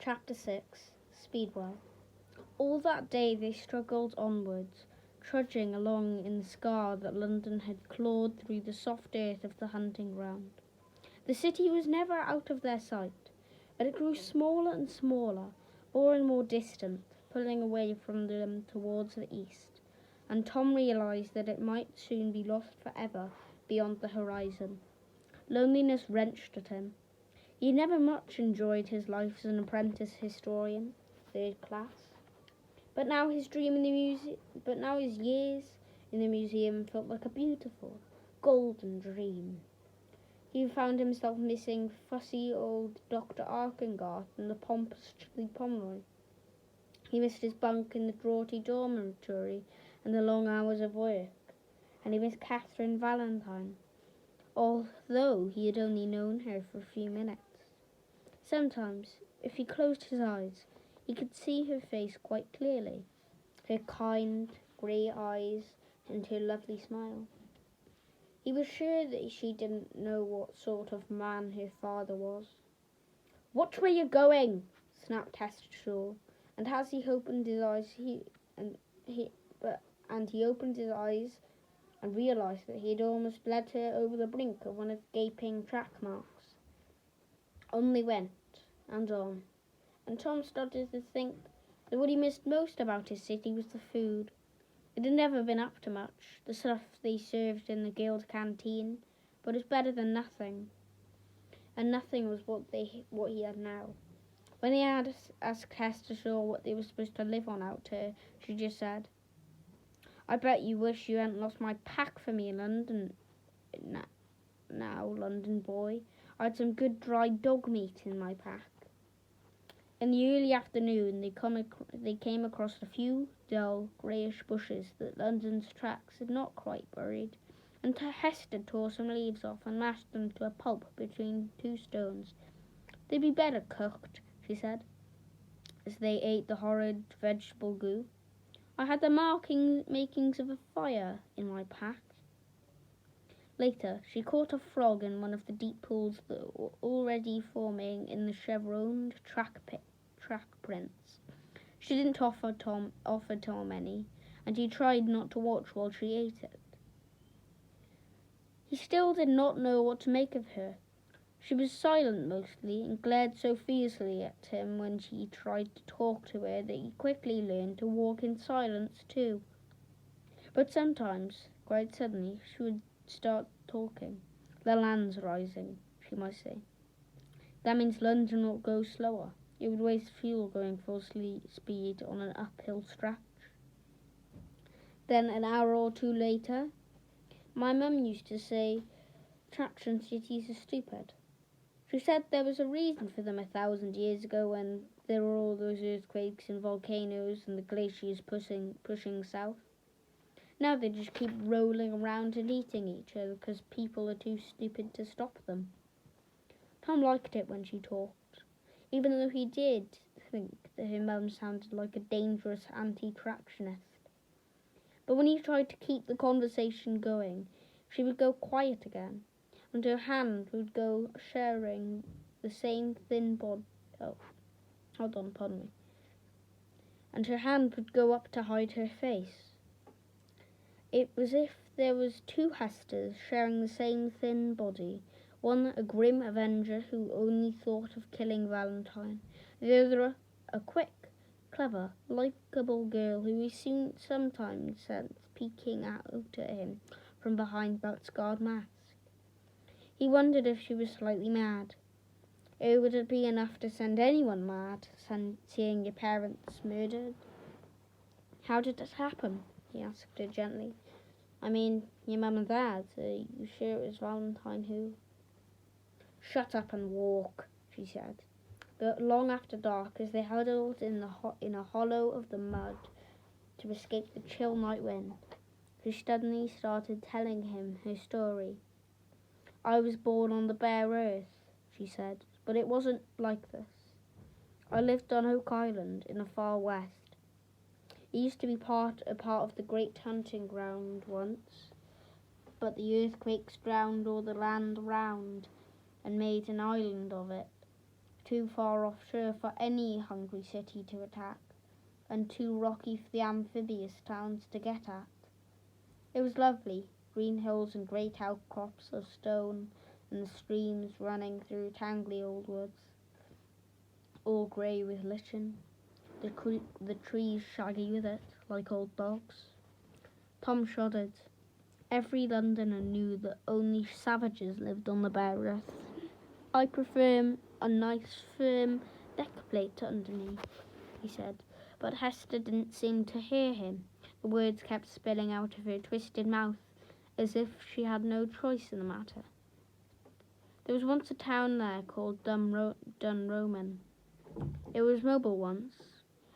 Chapter 6 Speedwell. All that day they struggled onwards, trudging along in the scar that London had clawed through the soft earth of the hunting ground. The city was never out of their sight, but it grew smaller and smaller, more and more distant, pulling away from them towards the east, and Tom realised that it might soon be lost forever beyond the horizon. Loneliness wrenched at him. He never much enjoyed his life as an apprentice historian, third class. But now his years in the museum felt like a beautiful, golden dream. He found himself missing fussy old Dr. Arkengart and the pompous Chili Pomeroy. He missed his bunk in the draughty dormitory and the long hours of work. And he missed Catherine Valentine, although he had only known her for a few minutes. Sometimes, if he closed his eyes, he could see her face quite clearly, her kind, grey eyes and her lovely smile. He was sure that she didn't know what sort of man her father was. "Watch where you're going," snapped Hester Shaw, and as he opened his eyes, he opened his eyes and realised that he had almost led her over the brink of one of the gaping track marks. On they went, and on, and Tom started to think that what he missed most about his city was the food. It had never been up to much, the stuff they served in the guild canteen, but it was better than nothing. And nothing was what he had now. When he had asked Hester Shaw what they were supposed to live on out here, she just said, "I bet you wish you hadn't lost my pack for me in London. Now, London boy, I had some good dry dog meat in my pack." In the early afternoon, they came across a few dull, greyish bushes that London's tracks had not quite buried, and Hester tore some leaves off and mashed them to a pulp between two stones. "They'd be better cooked," she said, as they ate the horrid vegetable goo. "I had the makings of a fire in my pack." Later, she caught a frog in one of the deep pools that were already forming in the chevroned track prints. She didn't offer Tom any, and he tried not to watch while she ate it. He still did not know what to make of her. She was silent mostly, and glared so fiercely at him when she tried to talk to her that he quickly learned to walk in silence too. But sometimes, quite suddenly, she would start talking. "The land's rising," she might say. "That means London will go slower. It would waste fuel going full speed on an uphill stretch." Then an hour or two later, "My mum used to say traction cities are stupid. She said there was a reason for them 1,000 years ago when there were all those earthquakes and volcanoes and the glaciers pushing south. Now they just keep rolling around and eating each other because people are too stupid to stop them." Tom liked it when she talked, even though he did think that her mum sounded like a dangerous anti-tractionist. But when he tried to keep the conversation going, she would go quiet again, and her hand would go sharing the same thin body. And her hand would go up to hide her face. It was as if there was two Hesters sharing the same thin body, one a grim avenger who only thought of killing Valentine, the other a quick, clever, likeable girl who he sometimes sensed peeking out at him from behind that scarred mask. He wondered if she was slightly mad. Or would it be enough to send anyone mad, seeing your parents murdered? "How did it happen?" he asked her gently. "I mean, your mum and dad. Are you sure it was Valentine who—" "Shut up and walk," she said. But long after dark, as they huddled in a hollow of the mud to escape the chill night wind, she suddenly started telling him her story. "I was born on the bare earth," she said, "but it wasn't like this. I lived on Oak Island in the far west. It used to be a part of the great hunting ground once, but the earthquakes drowned all the land around and made an island of it. too far offshore for any hungry city to attack, and too rocky for the amphibious towns to get at. It was lovely, green hills and great outcrops of stone, and the streams running through tangly old woods, all grey with lichen, the trees shaggy with it, like old dogs. Tom shuddered. Every Londoner knew that only savages lived on the bare earth. I prefer a nice firm deck plate underneath, he said, but Hester didn't seem to hear him. The words kept spilling out of her twisted mouth, as if she had no choice in the matter. There was once a town there called Dunroman. It was mobile once,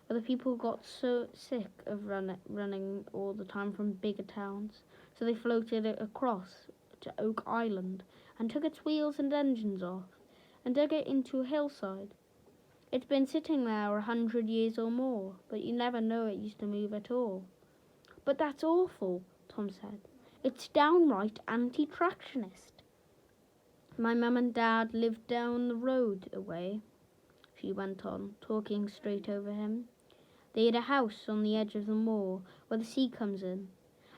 but the people got so sick of running all the time from bigger towns, so they floated it across to Oak Island and took its wheels and engines off and dug it into a hillside. It's been sitting there 100 years or more, but you never know it used to move at all. But that's awful, Tom said. It's downright anti-tractionist. My mum and dad lived down the road away, she went on, talking straight over him. They had a house on the edge of the moor where the sea comes in.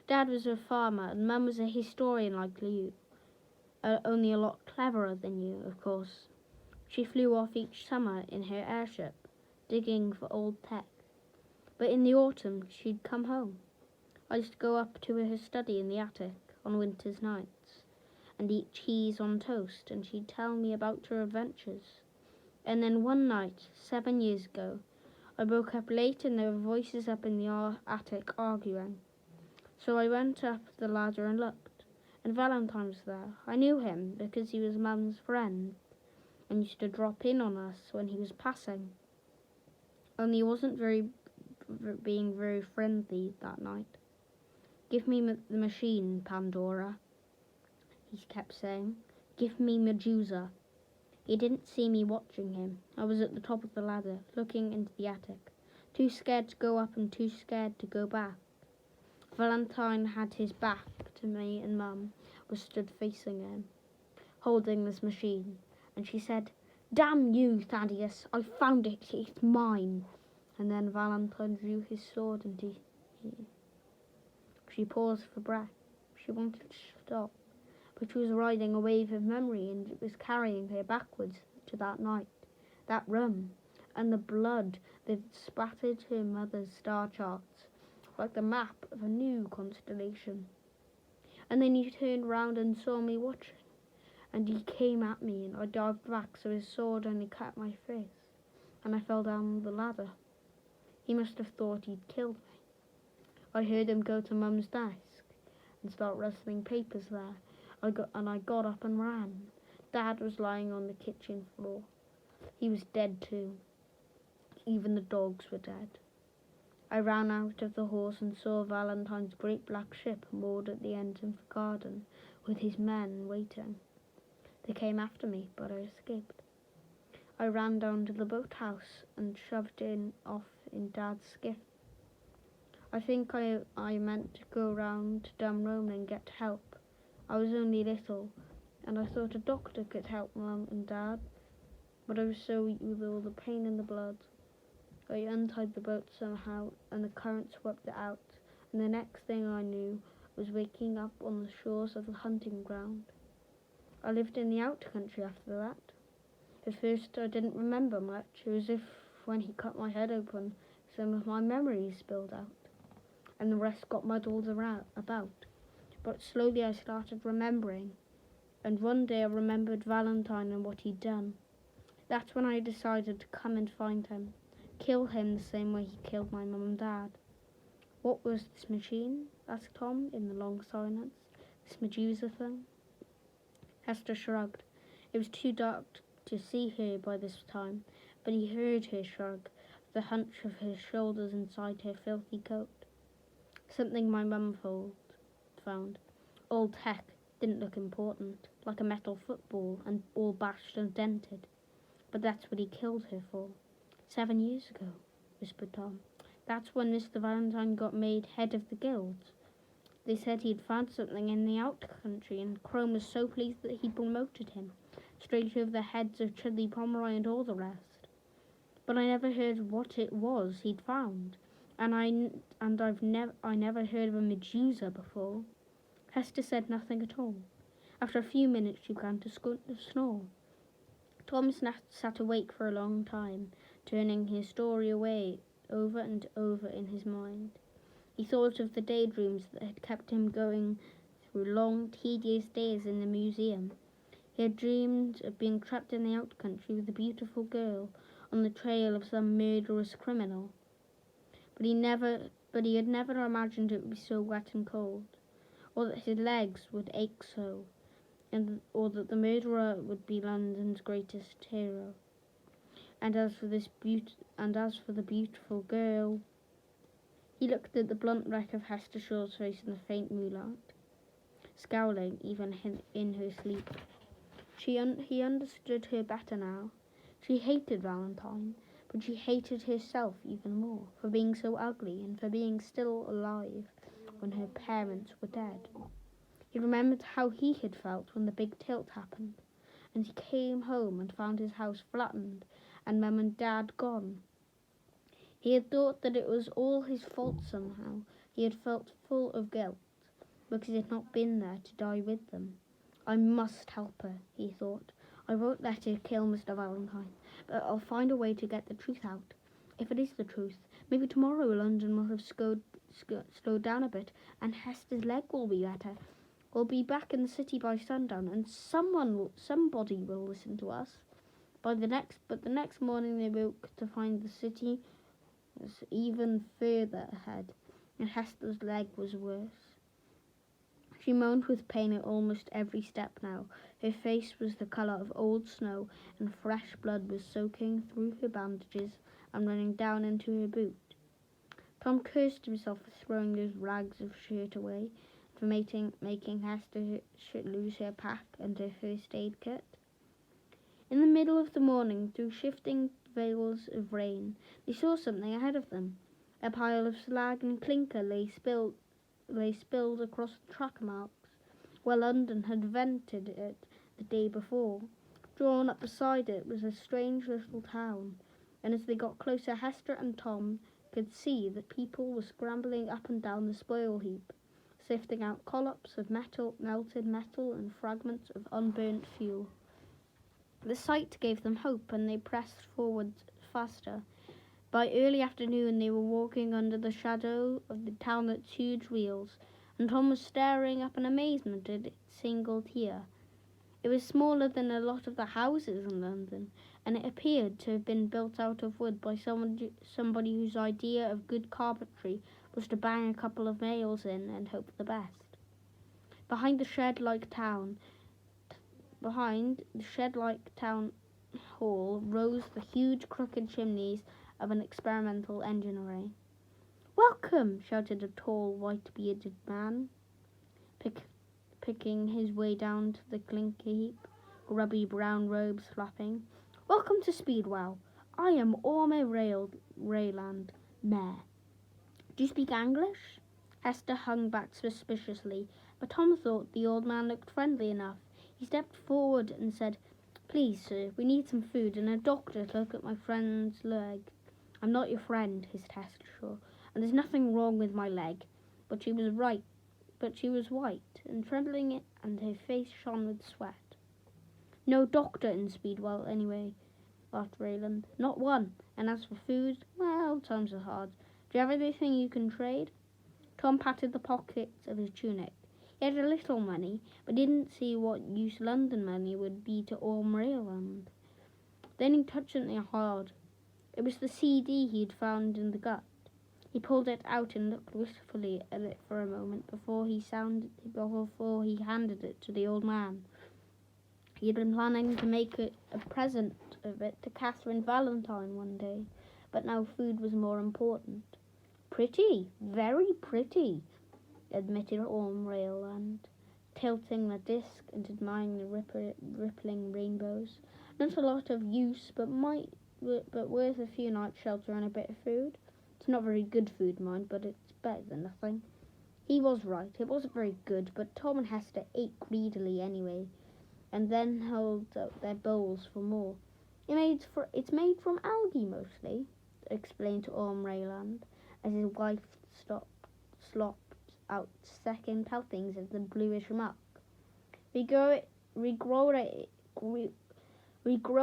Dad was a farmer and Mum was a historian like you, only a lot cleverer than you, of course. She flew off each summer in her airship, digging for old tech. But in the autumn, she'd come home. I used to go up to her study in the attic on winter's nights and eat cheese on toast, and she'd tell me about her adventures. And then one night, 7 years ago, I woke up late and there were voices up in the attic arguing. So I went up the ladder and looked, and Valentine was there. I knew him because he was Mum's friend and used to drop in on us when he was passing. Only he wasn't being very friendly that night. Give me the machine, Pandora, he kept saying. Give me Medusa. He didn't see me watching him. I was at the top of the ladder, looking into the attic, too scared to go up and too scared to go back. Valentine had his back to me and Mum was stood facing him, holding this machine, and she said, "Damn you, Thaddeus, I found it, it's mine." And then Valentine drew his sword and she paused for breath. She wanted to stop, but she was riding a wave of memory and it was carrying her backwards to that night, that room, and the blood that spattered her mother's star charts like the map of a new constellation. And then he turned round and saw me watching, and he came at me and I dived back so his sword only cut my face, and I fell down the ladder. He must have thought he'd killed me. I heard him go to Mum's desk and start rustling papers there. I got up and ran. Dad was lying on the kitchen floor. He was dead too. Even the dogs were dead. I ran out of the horse and saw Valentine's great black ship moored at the end of the garden with his men waiting. They came after me, but I escaped. I ran down to the boathouse and shoved off in Dad's skiff. I think I meant to go round to Dunrome and get help. I was only little, and I thought a doctor could help Mum and Dad, but I was so weak with all the pain and the blood. I untied the boat somehow, and the current swept it out, and the next thing I knew was waking up on the shores of the hunting ground. I lived in the out country after that. At first I didn't remember much. It was as if when he cut my head open, some of my memories spilled out, and the rest got muddled about. But slowly I started remembering, and one day I remembered Valentine and what he'd done. That's when I decided to come and find him, kill him the same way he killed my mum and dad. What was this machine? Asked Tom in the long silence. This Medusa thing? Hester shrugged. It was too dark to see her by this time, but he heard her shrug, the hunch of her shoulders inside her filthy coat. Something my mum found. Old tech didn't look important, like a metal football and all bashed and dented. But that's what he killed her for. 7 years ago, whispered Tom. That's when Mr. Valentine got made head of the guilds. They said he'd found something in the out country, and Crome was so pleased that he promoted him. straight over the heads of Chudley Pomeroy and all the rest. But I never heard what it was he'd found, and I never heard of a Medusa before. Hester said nothing at all. After a few minutes she began to snore. Tom sat awake for a long time, turning his story away over and over in his mind. He thought of the daydreams that had kept him going through long, tedious days in the museum. He had dreamed of being trapped in the out-country with a beautiful girl on the trail of some murderous criminal. But he had never imagined it would be so wet and cold, or that his legs would ache so, or that the murderer would be London's greatest hero. And as for the beautiful girl, he looked at the blunt wreck of Hester Shaw's face in the faint moonlight, scowling even in her sleep. He understood her better now. She hated Valentine, but she hated herself even more for being so ugly and for being still alive when her parents were dead. He remembered how he had felt when the big tilt happened, and he came home and found his house flattened and Mum and Dad gone. He had thought that it was all his fault somehow. He had felt full of guilt because he had not been there to die with them. I must help her, he thought. I won't let her kill Mr. Valentine, but I'll find a way to get the truth out. If it is the truth, maybe tomorrow London will have slowed down a bit, and Hester's leg will be better. We'll be back in the city by sundown, and somebody will listen to us. But the next morning they woke to find the city was even further ahead, and Hester's leg was worse. She moaned with pain at almost every step now. Her face was the colour of old snow, and fresh blood was soaking through her bandages and running down into her boot. Tom cursed himself for throwing those rags of shirt away, for making Hester lose her pack and her first aid kit. In the middle of the morning, through shifting veils of rain, they saw something ahead of them. A pile of slag and clinker lay spilled across the track marks where London had vented it the day before. Drawn up beside it was a strange little town, and as they got closer, Hester and Tom could see that people were scrambling up and down the spoil heap, sifting out collops of melted metal and fragments of unburnt fuel. The sight gave them hope, and they pressed forward faster. By early afternoon they were walking under the shadow of the town at huge wheels, and Tom was staring up in amazement at its single tier. It was smaller than a lot of the houses in London, and it appeared to have been built out of wood by somebody whose idea of good carpentry was to bang a couple of nails in and hope for the best. Behind the shed-like town hall rose the huge crooked chimneys of an experimental engine array. "Welcome!" shouted a tall, white-bearded man, picking his way down to the clinker heap, grubby brown robes flapping. "Welcome to Speedwell. I am Orme Rayland, Mayor. Do you speak English?" Hester hung back suspiciously, but Tom thought the old man looked friendly enough. He stepped forward and said, "Please, sir, we need some food and a doctor to look at my friend's leg." "I'm not your friend," hissed Hester Shaw, "and there's nothing wrong with my leg." But she was white and trembling, and her face shone with sweat. "No doctor in Speedwell, anyway," laughed Rayland. "Not one. And as for food, well, times are hard. Do you have anything you can trade?" Tom patted the pockets of his tunic. He had a little money, but didn't see what use London money would be to Orme Rayland. Then he touched something hard. It was the CD he'd found in the gut. He pulled it out and looked wistfully at it for a moment before he handed it to the old man. He had been planning to make a present of it to Catherine Valentine one day, but now food was more important. "Pretty, very pretty," admitted Orme Rayland, tilting the disc and admiring the rippling rainbows. "Not a lot of use, but worth a few nights' shelter and a bit of food. It's not very good food, mind, but it's better than nothing." He was right. It wasn't very good, but Tom and Hester ate greedily anyway. and then held out their bowls for more. It's made from algae mostly, explained to Orm Rayland, as his wife slopped out second helpings of the bluish muck. We grow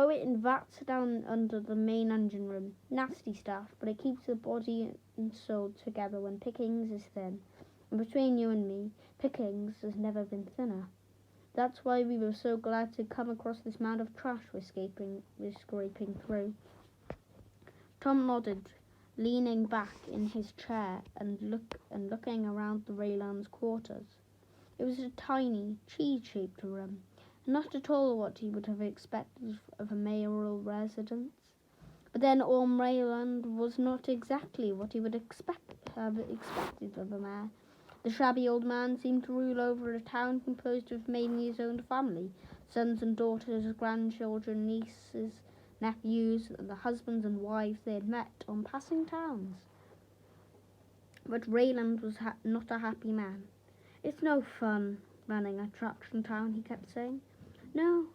it in vats down under the main engine room. Nasty stuff, but it keeps the body and soul together when pickings is thin. And between you and me, pickings has never been thinner. That's why we were so glad to come across this mound of trash we're scraping through. Tom nodded, leaning back in his chair and looking around the Raylands' quarters. It was a tiny, cheese-shaped room, not at all what he would have expected of a mayoral residence. But then Orm Rayland was not exactly what he would have expected of a mayor. The shabby old man seemed to rule over a town composed of mainly his own family, sons and daughters, grandchildren, nieces, nephews, and the husbands and wives they had met on passing towns. But Rayland was not a happy man. "It's no fun running a traction town," he kept saying. No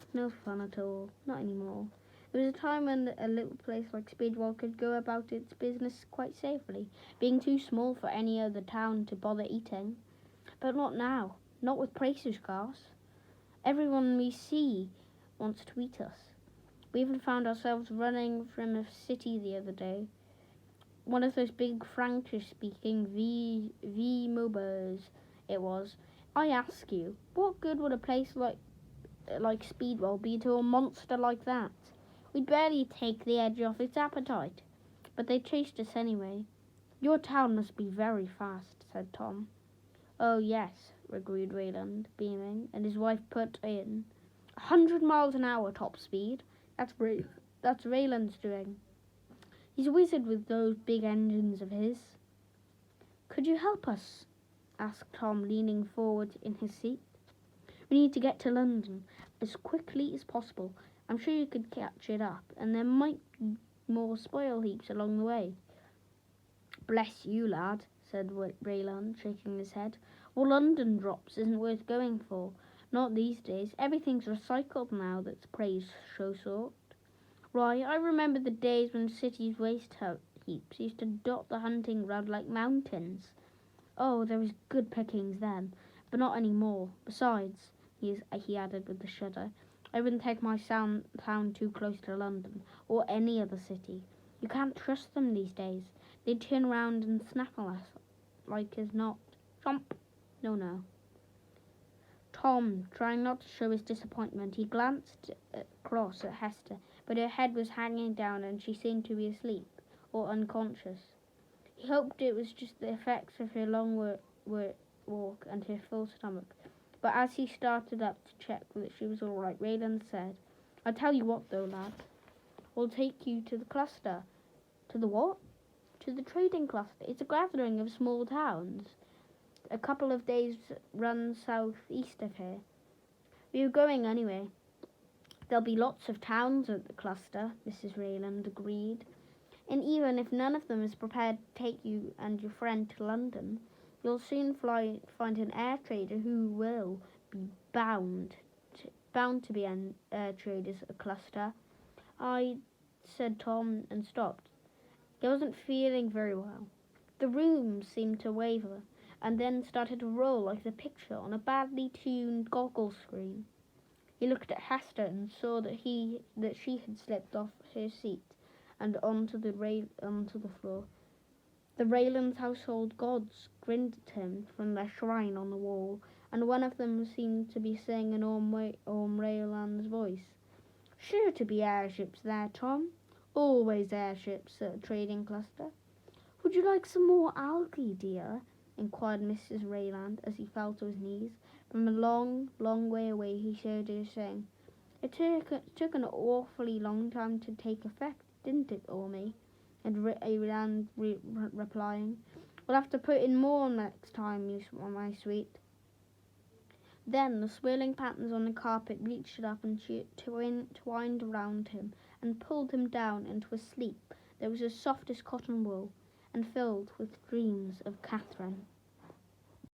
fun at all, not anymore. There was a time when a little place like Speedwell could go about its business quite safely, being too small for any other town to bother eating. But not now, not with prices scarce. Everyone we see wants to eat us. We even found ourselves running from a city the other day. One of those big Frankish-speaking V-mobers it was. I ask you, what good would a place like Speedwell be to a monster like that? We'd barely take the edge off its appetite. But they chased us anyway. Your town must be very fast, said Tom. Oh, yes, agreed Rayland, beaming, and his wife put in. 100 miles an hour top speed. That's Rayland's doing. He's a wizard with those big engines of his. Could you help us? Asked Tom, leaning forward in his seat. We need to get to London as quickly as possible. I'm sure you could catch it up, and there might be more spoil heaps along the way. Bless you, lad, said Rayland, shaking his head. All London drops isn't worth going for. Not these days. Everything's recycled now that's praised so sort. Why, I remember the days when cities' waste heaps used to dot the hunting ground like mountains. Oh, there was good pickings then, but not any more. Besides, he added with a shudder, I wouldn't take my town too close to London, or any other city. You can't trust them these days. They'd turn round and snaffle us, like as not. Jump! No. Tom, trying not to show his disappointment, he glanced across at Hester, but her head was hanging down and she seemed to be asleep, or unconscious. He hoped it was just the effects of her long walk and her full stomach. But as he started up to check that she was all right, Rayland said, I tell you what, though, lad. We'll take you to the cluster. To the what? To the trading cluster. It's a gathering of small towns. A couple of days' run south-east of here. We were going anyway. There'll be lots of towns at the cluster, Mrs. Rayland agreed. And even if none of them is prepared to take you and your friend to London, you'll soon find an air trader who will be bound to be an air traders at a cluster. Said Tom and stopped. He wasn't feeling very well. The room seemed to waver and then started to roll like the picture on a badly tuned goggle screen. He looked at Hester and saw that she had slipped off her seat and onto the floor. The Raylands' household gods grinned at him from their shrine on the wall, and one of them seemed to be saying in Orm Rayland's voice, Sure to be airships there, Tom. Always airships at a trading cluster. Would you like some more algae, dear? Inquired Mrs. Rayland as he fell to his knees. From a long, long way away he heard her saying, It took an awfully long time to take effect, didn't it, Ormy? And Rayland replying, We'll have to put in more next time, my sweet. Then the swirling patterns on the carpet reached up and twined around him and pulled him down into a sleep that was as soft as cotton wool and filled with dreams of Catherine.